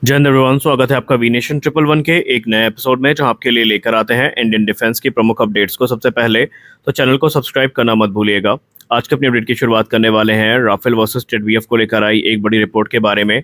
जय हिंद एवरीवन, स्वागत है आपका वी नेशन 111 के एक नए एपिसोड में, जहां आपके लिए लेकर आते हैं इंडियन डिफेंस की प्रमुख अपडेट्स को। सबसे पहले तो चैनल को सब्सक्राइब करना मत भूलिएगा। आज के अपनी अपडेट की शुरुआत करने वाले हैं राफेल वर्सेस टेडबीएफ को लेकर आई एक बड़ी रिपोर्ट के बारे में।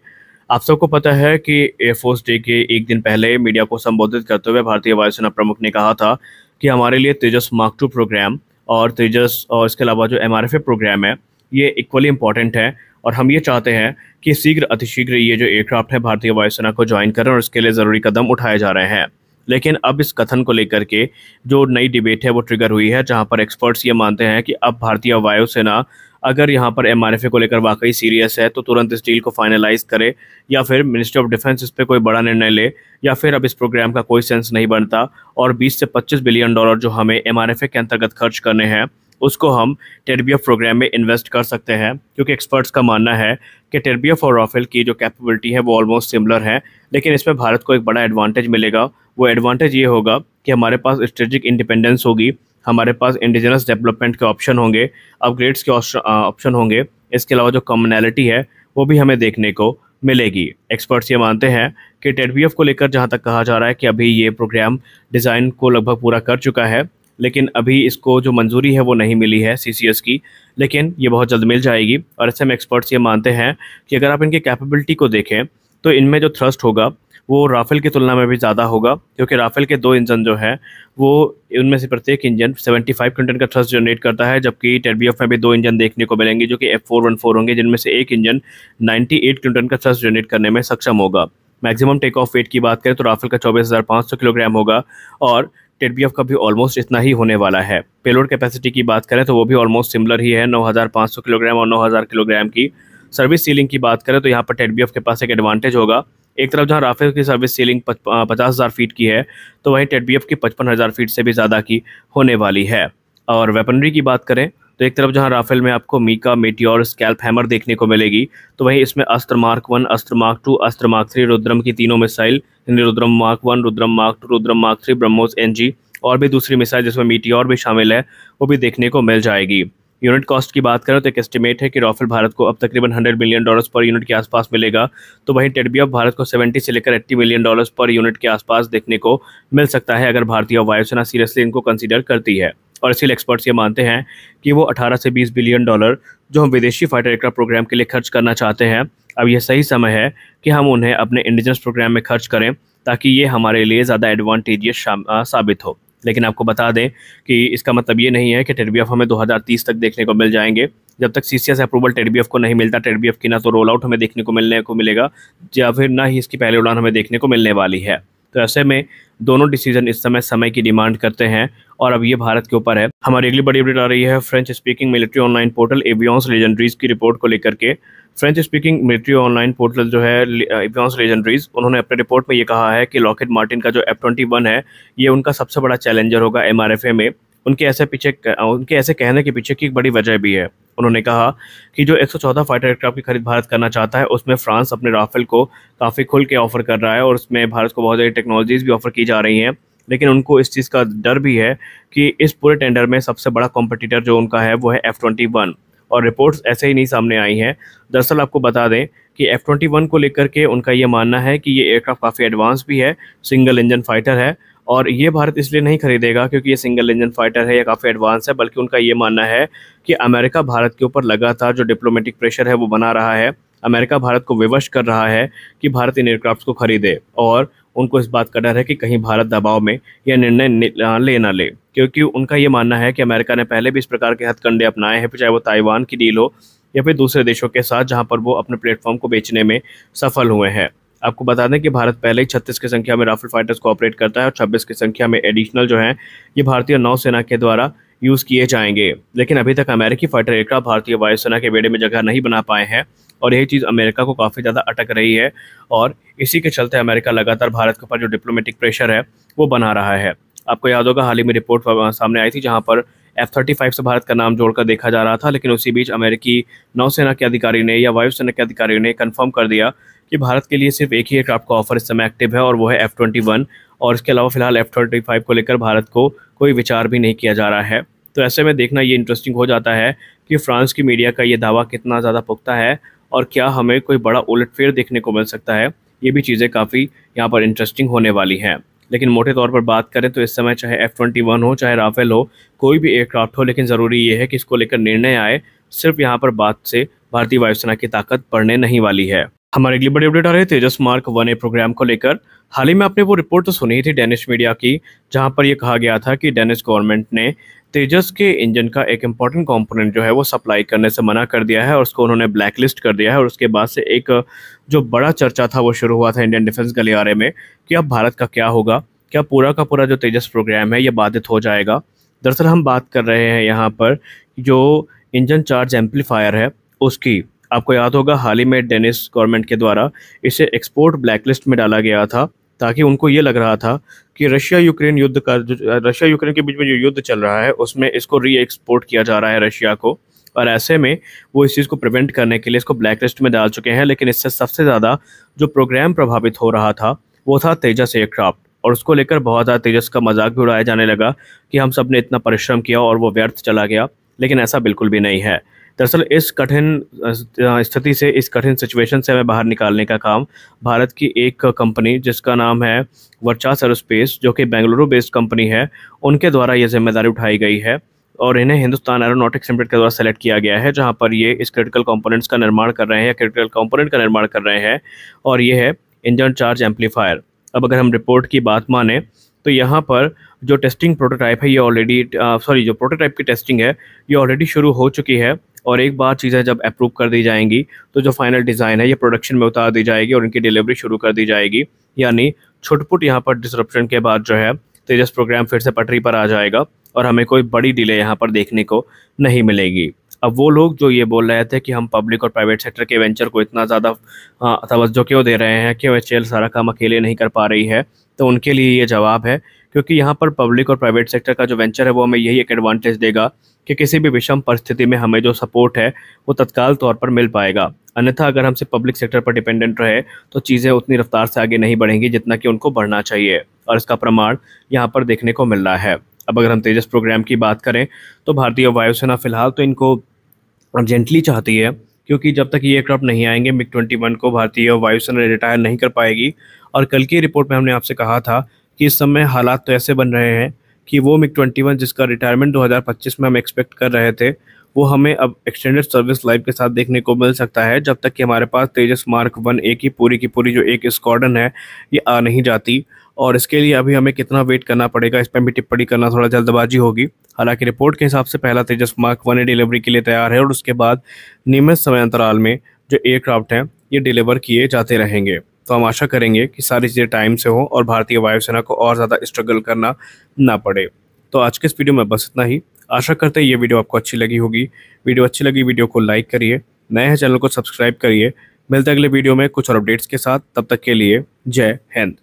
आप सबको पता है कि एयरफोर्स डे के एक दिन पहले मीडिया को संबोधित करते हुए भारतीय वायुसेना प्रमुख ने कहा था कि हमारे लिए तेजस मार्क 2 प्रोग्राम और तेजस और इसके अलावा जो एमआरएफए प्रोग्राम है ये इक्वली इंपॉर्टेंट है, और हम ये चाहते हैं कि शीघ्र अतिशीघ्र ये जो एयरक्राफ्ट है भारतीय वायुसेना को ज्वाइन करें, और इसके लिए ज़रूरी कदम उठाए जा रहे हैं। लेकिन अब इस कथन को लेकर के जो नई डिबेट है वो ट्रिगर हुई है, जहां पर एक्सपर्ट्स ये मानते हैं कि अब भारतीय वायुसेना अगर यहाँ पर एमआरएफए को लेकर वाकई सीरियस है तो तुरंत इस डील को फाइनलाइज करे, या फिर मिनिस्ट्री ऑफ डिफेंस इस पर कोई बड़ा निर्णय ले, या फिर अब इस प्रोग्राम का कोई सेंस नहीं बनता और 20 से 25 बिलियन डॉलर जो हमें एमआरएफए के अंतर्गत खर्च करने हैं उसको हम टेडबीएफ प्रोग्राम में इन्वेस्ट कर सकते हैं। क्योंकि एक्सपर्ट्स का मानना है कि टेडबीएफ और राफेल की जो कैपेबिलिटी है वो ऑलमोस्ट सिमिलर है, लेकिन इसमें भारत को एक बड़ा एडवांटेज मिलेगा। वो एडवांटेज ये होगा कि हमारे पास स्ट्रेटेजिक इंडिपेंडेंस होगी, हमारे पास इंडिजिनस डेवलपमेंट के ऑप्शन होंगे, अपग्रेड्स के ऑप्शन होंगे, इसके अलावा जो कॉमनैलिटी है वो भी हमें देखने को मिलेगी। एक्सपर्ट्स ये मानते हैं कि टेडबीएफ को लेकर जहाँ तक कहा जा रहा है कि अभी ये प्रोग्राम डिज़ाइन को लगभग पूरा कर चुका है, लेकिन अभी इसको जो मंजूरी है वो नहीं मिली है सीसीएस की, लेकिन ये बहुत जल्द मिल जाएगी। और ऐसे में एक्सपर्ट्स ये मानते हैं कि अगर आप इनकी कैपेबिलिटी को देखें तो इनमें जो थ्रस्ट होगा वो राफेल की तुलना में भी ज़्यादा होगा, क्योंकि राफेल के 2 इंजन जो है वो उनमें से प्रत्येक इंजन 75 न्यूटन का थ्रस्ट जनरेट करता है, जबकि टेडबीएफ में भी 2 इंजन देखने को मिलेंगे जो कि F414 होंगे, जिनमें से एक इंजन 98 न्यूटन का थ्रस्ट जनरेट करने में सक्षम होगा। मैक्सिमम टेक ऑफ वेट की बात करें तो राफेल का 24,500 किलोग्राम होगा और टेडबीएफ का भी ऑलमोस्ट इतना ही होने वाला है। पेलोड कैपेसिटी की बात करें तो वो भी ऑलमोस्ट सिमिलर ही है, 9,500 किलोग्राम और 9,000 किलोग्राम की। सर्विस सीलिंग की बात करें तो यहाँ पर टेडबीएफ के पास एक एडवांटेज होगा। एक तरफ जहाँ राफेल की सर्विस सीलिंग 50,000 फीट की है, तो वहीं टेडबीएफ की 55,000 फीट से भी ज़्यादा की होने वाली है। और वेपनरी की बात करें तो एक तरफ जहां राफेल में आपको मीका, मेटियोर, स्कैल्प हैमर देखने को मिलेगी, तो वहीं इसमें अस्त्र मार्क 1, अस्त्र मार्क 2, अस्त्र मार्क 3, रुद्रम की तीनों missile, Rudram mark 1, Rudram mark 2, Rudram mark 3, BrahMos NG और भी दूसरी मिसाइल जिसमें मीटियोर भी शामिल है वो भी देखने को मिल जाएगी। यूनिट कॉस्ट की बात करें तो एक एस्टिमेट है कि राफेल भारत को अब तकरीबन $100 मिलियन पर यूनिट के आसपास मिलेगा, तो वहीं टेडबीएफ भारत को 70 से लेकर $80 मिलियन पर यूनिट के आसपास देखने को मिल सकता है, अगर भारतीय वायुसेना सीरियसली इनको कंसीडर करती है। और इसीलिए एक्सपर्ट्स ये मानते हैं कि वो 18 से 20 बिलियन डॉलर जो हम विदेशी फाइटर एयरक्राफ्ट प्रोग्राम के लिए खर्च करना चाहते हैं, अब यह सही समय है कि हम उन्हें अपने इंडिजिनस प्रोग्राम में खर्च करें, ताकि ये हमारे लिए ज़्यादा एडवांटेजियस साबित हो। लेकिन आपको बता दें कि इसका मतलब ये नहीं है कि टेडबीएफ हमें 2030 तक देखने को मिल जाएंगे। जब तक सीसीएस अप्रूवल टेडबीएफ को नहीं मिलता, टेडबीएफ की ना तो रोल आउट हमें देखने को मिलेगा, या फिर ना ही इसकी पहली उड़ान हमें देखने को मिलने वाली है। तो ऐसे में दोनों डिसीजन इस समय की डिमांड करते हैं, और अब ये भारत के ऊपर है। हमारी अगली बड़ी अपडेट आ रही है French speaking military online portal Avions Legendaires की रिपोर्ट को लेकर के। French speaking military online portal जो है एवियंस लेजेंडरीज, उन्होंने अपने रिपोर्ट में ये कहा है कि लॉकहीड मार्टिन का जो F-21 है ये उनका सबसे बड़ा चैलेंजर होगा एमआरएफए में। उनके ऐसे कहने के पीछे की एक बड़ी वजह भी है। उन्होंने कहा कि जो 114 फाइटर एयरक्राफ्ट की खरीद भारत करना चाहता है, उसमें फ्रांस अपने राफेल को काफ़ी खुल के ऑफर कर रहा है, और उसमें भारत को बहुत सारी टेक्नोलॉजीज़ भी ऑफर की जा रही हैं। लेकिन उनको इस चीज़ का डर भी है कि इस पूरे टेंडर में सबसे बड़ा कॉम्पिटिटर जो उनका है वो है F-21, और रिपोर्ट्स ऐसे ही नहीं सामने आई हैं। दरअसल आपको बता दें कि F-21 को लेकर के उनका ये मानना है कि ये एयरक्राफ्ट काफ़ी एडवांस भी है, सिंगल इंजन फाइटर है, और ये भारत इसलिए नहीं खरीदेगा क्योंकि ये सिंगल इंजन फाइटर है या काफ़ी एडवांस है, बल्कि उनका ये मानना है कि अमेरिका भारत के ऊपर लगातार जो डिप्लोमेटिक प्रेशर है वो बना रहा है। अमेरिका भारत को विवश कर रहा है कि भारत इन एयरक्राफ्ट को खरीदे, और उनको इस बात का डर है कि कहीं भारत दबाव में यह निर्णय ले ना ले, क्योंकि उनका ये मानना है कि अमेरिका ने पहले भी इस प्रकार के हथकंडे अपनाए हैं, चाहे वो ताइवान की डील हो या फिर दूसरे देशों के साथ, जहां पर वो अपने प्लेटफॉर्म को बेचने में सफल हुए हैं। आपको बता दें कि भारत पहले ही 36 की संख्या में राफेल फाइटर्स को ऑपरेट करता है, और 26 की संख्या में एडिशनल जो हैं ये भारतीय नौसेना के द्वारा यूज़ किए जाएंगे। लेकिन अभी तक अमेरिकी फाइटर एयरक्राफ्ट भारतीय वायुसेना के बेड़े में जगह नहीं बना पाए हैं, और यही चीज़ अमेरिका को काफ़ी ज़्यादा अटक रही है, और इसी के चलते अमेरिका लगातार भारत के ऊपर जो डिप्लोमेटिक प्रेशर है वो बना रहा है। आपको याद होगा हाल ही में रिपोर्ट सामने आई थी जहां पर F-35 से भारत का नाम जोड़कर देखा जा रहा था, लेकिन उसी बीच अमेरिकी नौसेना के अधिकारी ने या वायुसेना के अधिकारी ने कंफर्म कर दिया कि भारत के लिए सिर्फ एक ही एयरक्राफ्ट का ऑफर इस समय एक्टिव है, और वो है F-21, और इसके अलावा फिलहाल F-35 को लेकर भारत को कोई विचार भी नहीं किया जा रहा है। तो ऐसे में देखना ये इंटरेस्टिंग हो जाता है कि फ्रांस की मीडिया का ये दावा कितना ज़्यादा पुख्ता है, और क्या हमें कोई बड़ा उलटफेर देखने को मिल सकता है, ये भी चीज़ें काफ़ी यहाँ पर इंटरेस्टिंग होने वाली हैं। लेकिन मोटे तौर पर बात करें तो इस समय चाहे F-21 हो, चाहे राफेल हो, कोई भी एयरक्राफ्ट हो, लेकिन ज़रूरी ये है कि इसको लेकर निर्णय आए। सिर्फ यहाँ पर बात से भारतीय वायुसेना की ताकत बढ़ने नहीं वाली है। हमारी अगली बड़ी अपडेट आ रही है तेजस मार्क 1A प्रोग्राम को लेकर। हाल ही में आपने वो रिपोर्ट तो सुनी थी डेनिश मीडिया की, जहां पर ये कहा गया था कि डेनिश गवर्नमेंट ने तेजस के इंजन का एक इम्पॉर्टेंट कंपोनेंट जो है वो सप्लाई करने से मना कर दिया है और उसको उन्होंने ब्लैक लिस्ट कर दिया है। और उसके बाद से एक जो बड़ा चर्चा था वो शुरू हुआ था इंडियन डिफेंस गलियारे में कि अब भारत का क्या होगा, क्या पूरा का पूरा जो तेजस प्रोग्राम है ये बाधित हो जाएगा। दरअसल हम बात कर रहे हैं यहाँ पर जो इंजन चार्ज एम्पलीफायर है उसकी। आपको याद होगा हाल ही में डेनिश गवर्नमेंट के द्वारा इसे एक्सपोर्ट ब्लैकलिस्ट में डाला गया था, ताकि उनको ये लग रहा था कि रशिया यूक्रेन के बीच में जो युद्ध चल रहा है उसमें इसको री एक्सपोर्ट किया जा रहा है रशिया को। और ऐसे में वो इस चीज़ को प्रिवेंट करने के लिए इसको ब्लैकलिस्ट में डाल चुके हैं। लेकिन इससे सबसे ज़्यादा जो प्रोग्राम प्रभावित हो रहा था वो था तेजस एयरक्राफ्ट, और उसको लेकर बहुत ज़्यादा तेजस का मजाक भी उड़ाया जाने लगा कि हम सब ने इतना परिश्रम किया और वो व्यर्थ चला गया। लेकिन ऐसा बिल्कुल भी नहीं है। दरअसल इस कठिन स्थिति से, इस कठिन सिचुएशन से हमें बाहर निकालने का काम भारत की एक कंपनी जिसका नाम है वर्चास एरोस्पेस, जो कि बेंगलुरु बेस्ड कंपनी है, उनके द्वारा ये जिम्मेदारी उठाई गई है। और इन्हें हिंदुस्तान एरोनॉटिक्स लिमिटेड के द्वारा सेलेक्ट किया गया है, जहां पर ये इस क्रिटिकल कंपोनेंट्स का निर्माण कर रहे हैं, या क्रिटिकल कंपोनेंट का निर्माण कर रहे हैं। और ये है इंजन चार्ज एम्पलीफायर। अब अगर हम रिपोर्ट की बात माने तो यहाँ पर जो टेस्टिंग प्रोटोटाइप है ये ऑलरेडी जो प्रोटोटाइप की टेस्टिंग है ये ऑलरेडी शुरू हो चुकी है। और एक बार चीज़ें जब अप्रूव कर दी जाएंगी तो जो फाइनल डिज़ाइन है ये प्रोडक्शन में उतार दी जाएगी और इनकी डिलीवरी शुरू कर दी जाएगी। यानी छुटपुट यहाँ पर डिसरप्शन के बाद जो है तेजस प्रोग्राम फिर से पटरी पर आ जाएगा और हमें कोई बड़ी डिले यहाँ पर देखने को नहीं मिलेगी। अब वो लोग जो ये बोल रहे थे कि हम पब्लिक और प्राइवेट सेक्टर के वेंचर को इतना ज़्यादा तवज्जो क्यों दे रहे हैं, क्यों HAL सारा काम अकेले नहीं कर पा रही है, तो उनके लिए ये जवाब है क्योंकि यहाँ पर पब्लिक और प्राइवेट सेक्टर का जो वेंचर है वो हमें यही एक एडवांटेज देगा कि किसी भी विषम परिस्थिति में हमें जो सपोर्ट है वो तत्काल तौर पर मिल पाएगा। अन्यथा अगर हम सिर्फ पब्लिक सेक्टर पर डिपेंडेंट रहे तो चीज़ें उतनी रफ्तार से आगे नहीं बढ़ेंगी जितना कि उनको बढ़ना चाहिए, और इसका प्रमाण यहाँ पर देखने को मिल रहा है। अब अगर हम तेजस प्रोग्राम की बात करें तो भारतीय वायुसेना फिलहाल तो इनको अर्जेंटली चाहती है, क्योंकि जब तक ये एयरक्राफ्ट नहीं आएंगे MiG-21 को भारतीय वायुसेना रिटायर नहीं कर पाएगी। और कल की रिपोर्ट में हमने आपसे कहा था कि इस समय हालात तो ऐसे बन रहे हैं कि वो MiG-21 जिसका रिटायरमेंट 2025 में हम एक्सपेक्ट कर रहे थे वो हमें अब एक्सटेंडेड सर्विस लाइफ के साथ देखने को मिल सकता है, जब तक कि हमारे पास तेजस मार्क 1A की पूरी जो एक स्क्वाड्रन है ये आ नहीं जाती। और इसके लिए अभी हमें कितना वेट करना पड़ेगा इस पर भी टिप्पणी करना थोड़ा जल्दबाजी होगी। हालांकि रिपोर्ट के हिसाब से पहला तेजस मार्क 1A डिलीवरी के लिए तैयार है और उसके बाद नियमित समय अंतराल में जो एयरक्राफ्ट हैं ये डिलीवर किए जाते रहेंगे। तो हम आशा करेंगे कि सारी चीज़ें टाइम से हो और भारतीय वायुसेना को और ज़्यादा स्ट्रगल करना ना पड़े। तो आज के इस वीडियो में बस इतना ही। आशा करते हैं ये वीडियो आपको अच्छी लगी होगी। वीडियो अच्छी लगी वीडियो को लाइक करिए, नए हैं चैनल को सब्सक्राइब करिए। मिलते हैं अगले वीडियो में कुछ और अपडेट्स के साथ, तब तक के लिए जय हिंद।